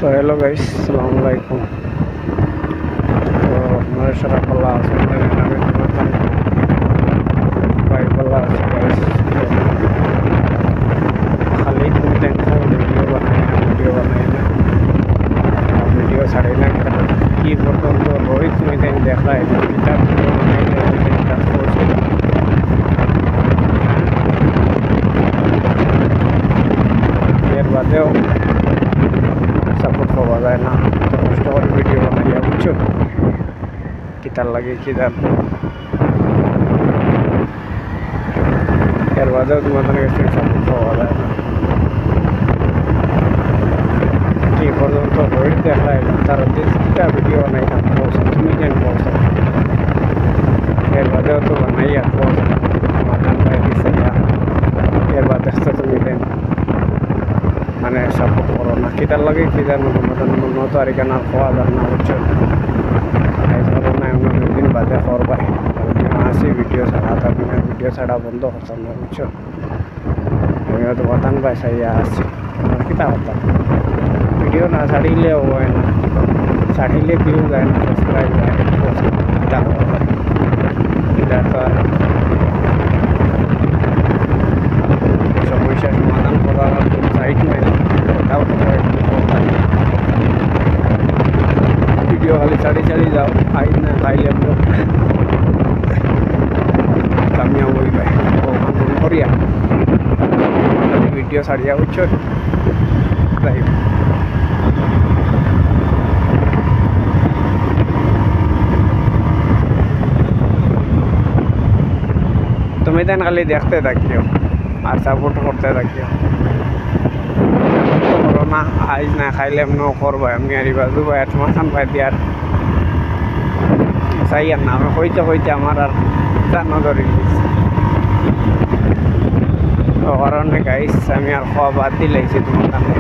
तो hello guys, अस्सलाम वालेकुम। तो हमारे शरा पल्ला भाई पल्ला गाइस खाली तुम टेंशन वीडियो बनाए ना वीडियो छाड़े ना कि पर्यন্ত रोहित तुम्हें देखा है किताब এর বাদেও সাপোর্ট পাওয়া যায় না, তো কষ্ট করে ভিডিও বানাইয়া বুঝছো কিতার লাগে কি জান। এর বাদেও তোমাদের কাছে সাপোর্ট পাওয়া যায় না, কি পর্যন্ত রোহিত দেখায় না তার যেটা ভিডিও বানাইতাম তুমি কেন বলছো। এর বাদেও তো বানাইয়া সমাধান পাই দিছে, এর বাদে তো তুমি দেন মানে সাপোর্ট করো না কিতার লাগে কি জানো। তোমাদের মতো আর এখানে খাওয়া যান না বুঝছো, এই ধরো না এমন দিন বাদে করবাই আসি ভিডিও ছাড়া তার ভিডিও ছাড়া বন্ধ করতাম না বুঝছো। আমিও তো বাতান পাইসাইয়া আসছি কিতা করতাম ভিডিও না ছাড়িলেও হয় না, ছাড়িলে ভিউ যায় না, সাবস্ক্রাইব যায় কিতা করবা এটা তো আর সমস্যার সমাধান করার সাইট নাই। ভিডিও খালি ছাড়ি যাও আই না খাইলে কামিয়া হয়ে যায় ওখান করিয়া ভিডিও ছাড়িয়া বুঝছো। তাই তুমি দেন খালি দেখতে থাকিও আর সাপোর্ট করতে থাকিও। করোনা আইজ না খাইলে এমনও করবা আমি আর বাজু ভাই মাথান ভাই দিয়ার চাই আর না আমি হইতে আমার আর জানো ধরে দিয়েছি কারণে গাইস আমি আর খাওয়া বাদ দিলাইছি তোমার কাছে।